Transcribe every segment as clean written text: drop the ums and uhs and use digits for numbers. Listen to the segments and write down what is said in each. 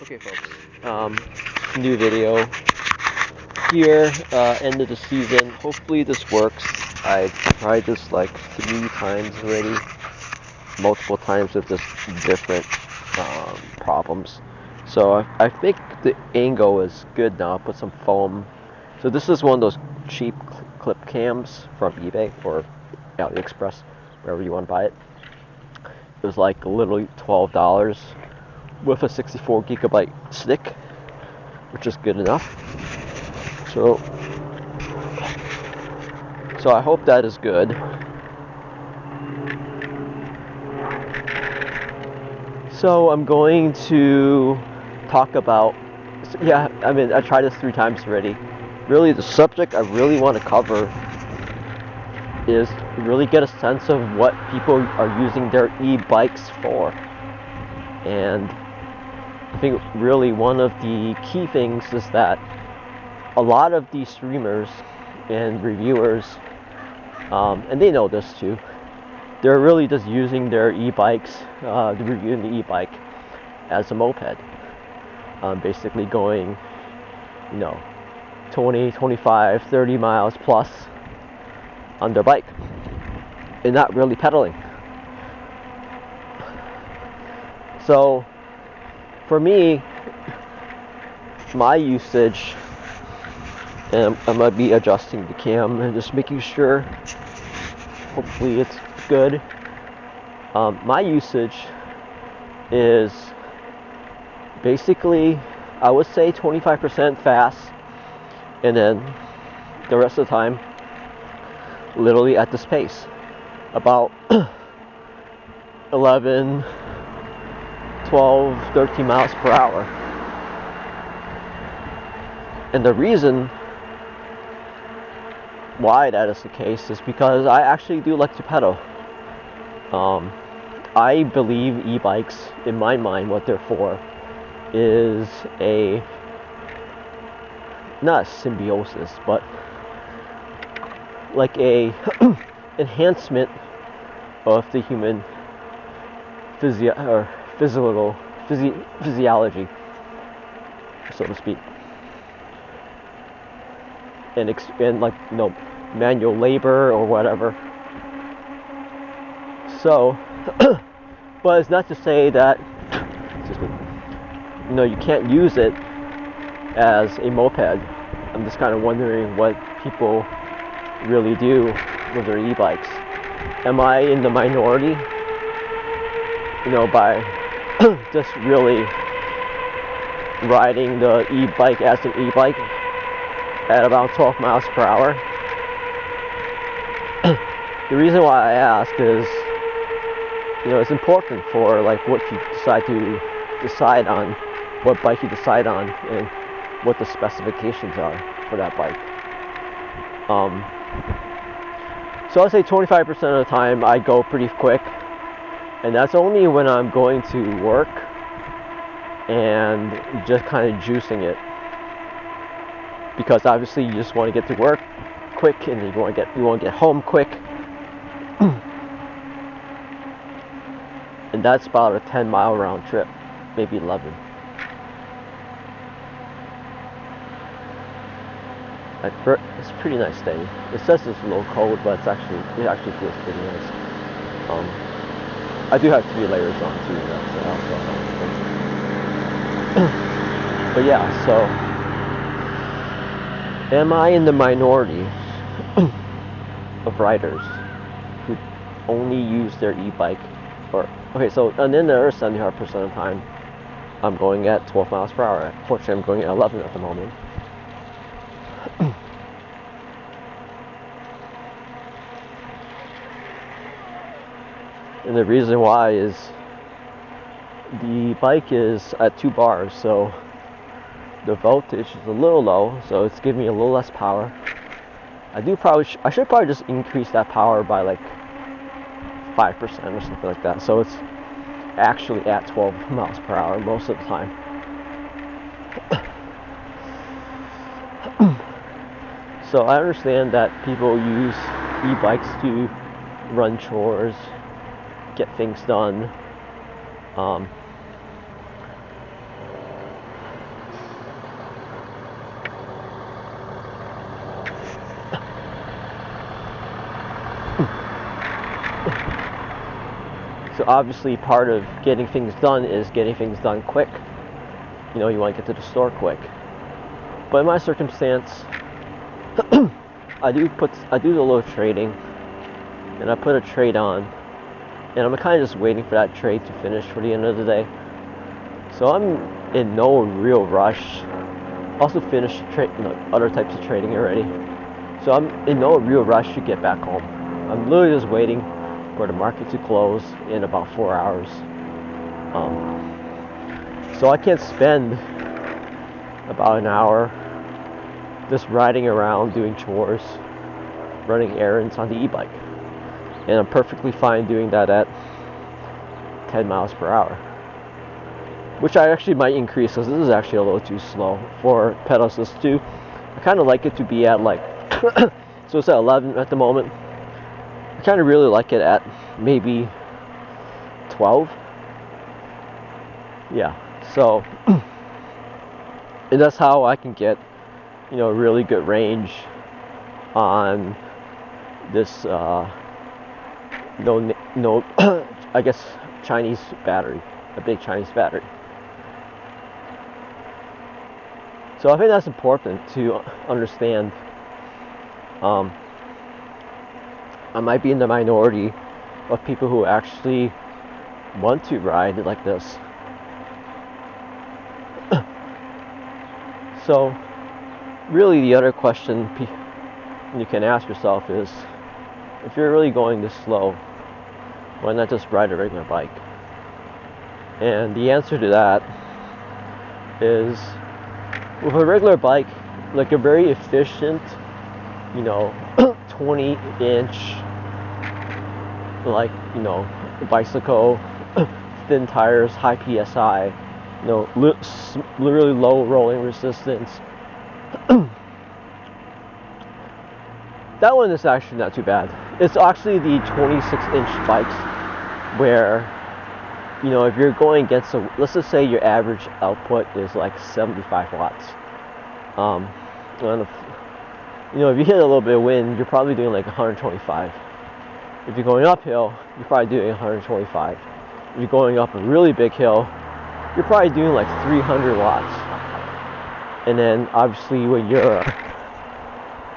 Okay, folks. New video here. End of the season. Hopefully this works. I've tried this like 3 times already, multiple times with just different problems. So I think the angle is good now. I put some foam. So this is one of those cheap clip cams from eBay or AliExpress, wherever you want to buy it. It was like literally $12 with a 64 gigabyte stick, which is good enough. So I hope that is good. So I'm going to talk about, I tried this 3 times already. Really, the subject I really want to cover is really get a sense of what people are using their e-bikes for. And I think really one of the key things is that a lot of these streamers and reviewers, and they know this too, they're really just using their e-bikes, reviewing the e-bike as a moped. Basically going, 20, 25, 30 miles plus on their bike and not really pedaling. So for me, my usage, and I might be adjusting the cam and just making sure, hopefully it's good. My usage is basically, I would say 25% fast, and then the rest of the time literally at this pace, about 11, 12, 13 miles per hour. And the reason why that is the case is because I actually do like to pedal. I believe e-bikes, in my mind, what they're for is not a symbiosis, but like a enhancement of the human physiology, so to speak, and like manual labor or whatever. So, but it's not to say that, you can't use it as a moped. I'm just kind of wondering what people really do with their e-bikes. Am I in the minority? By just really riding the e-bike as an e-bike at about 12 miles per hour? The reason why I ask is, it's important for like what you decide on, what bike you decide on, and what the specifications are for that bike. So I'd say 25% of the time I go pretty quick, and that's only when I'm going to work and just kind of juicing it, because obviously you just want to get to work quick and you want to get home quick. And that's about a 10-mile round trip, maybe 11. It's a pretty nice day. It says it's a little cold, but it actually feels pretty nice. I do have 3 layers on too. That's also but yeah, so am I in the minority of riders who only use their e-bike? And then the other 75% of the time, I'm going at 12 miles per hour. Fortunately, I'm going at 11 at the moment. And the reason why is the bike is at 2 bars, so the voltage is a little low, so it's giving me a little less power. I should probably just increase that power by like 5% or something like that, so it's actually at 12 miles per hour most of the time. So I understand that people use e-bikes to run chores, get things done, So obviously part of getting things done is getting things done quick. You know, you want to get to the store quick. But in my circumstance, I do a little trading, and I put a trade on, and I'm kind of just waiting for that trade to finish for the end of the day. So I'm in no real rush. Also finished other types of trading already. So I'm in no real rush to get back home. I'm literally just waiting for the market to close in about 4 hours. So I can't spend about an hour just riding around doing chores, running errands on the e-bike. And I'm perfectly fine doing that at 10 miles per hour. Which I actually might increase, because this is actually a little too slow for pedal assist 2. I kind of like it to be at like, so it's at 11 at the moment. I kind of really like it at maybe 12. Yeah, so, and that's how I can get, you know, really good range on this, I guess Chinese battery, a big Chinese battery. So I think that's important to understand. I might be in the minority of people who actually want to ride like this. So really the other question you can ask yourself is, if you're really going this slow, why not just ride a regular bike? And the answer to that is, with a regular bike, like a very efficient, 20-inch, bicycle, thin tires, high PSI, literally low rolling resistance. That one is actually not too bad. It's actually the 26-inch bikes where, if you're going against let's just say your average output is like 75 watts. If you hit a little bit of wind, you're probably doing like 125. If you're going uphill, you're probably doing 125. If you're going up a really big hill, you're probably doing like 300 watts. And then obviously when you're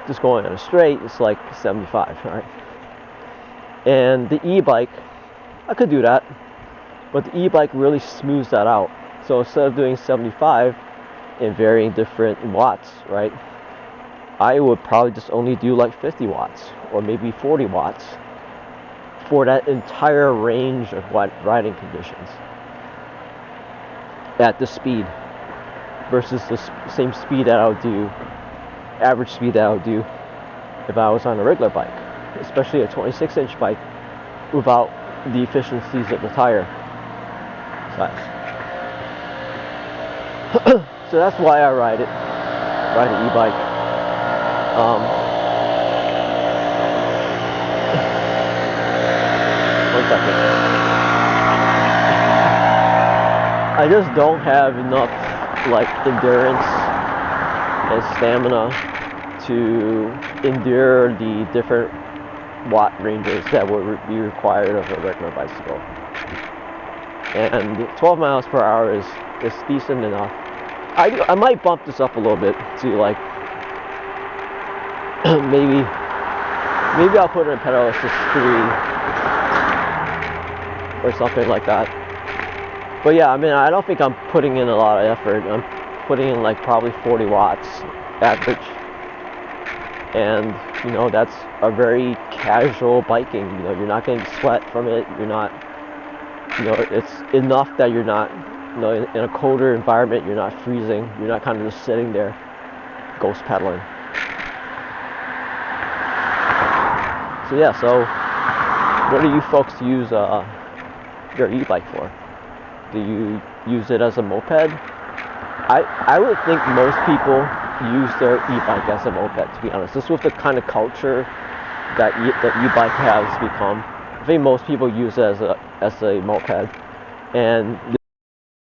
just going on a straight, it's like 75, right? And the e-bike, I could do that, but the e-bike really smooths that out. So instead of doing 75 in varying different watts, right, I would probably just only do like 50 watts or maybe 40 watts for that entire range of riding conditions at the speed versus the same speed that I would do, average speed that I would do if I was on a regular bike, especially a 26-inch bike without the efficiencies of the tire size. So that's why I ride an e-bike. One second. I just don't have enough endurance and stamina to endure the different watt ranges that would be required of a regular bicycle. And 12 miles per hour is decent enough. I might bump this up a little bit to maybe I'll put it in pedal assist 3 or something like that. But yeah, I don't think I'm putting in a lot of effort. I'm putting in probably 40 watts average. And, that's a very casual biking. You're not getting sweat from it. You're not, it's enough that you're not, in a colder environment, you're not freezing. You're not kind of just sitting there ghost pedaling. So yeah, what do you folks use your e-bike for? Do you use it as a moped? I would think most people use their e-bike as a moped, to be honest. Just with the kind of culture that e-bike has become, I think most people use it as a moped. And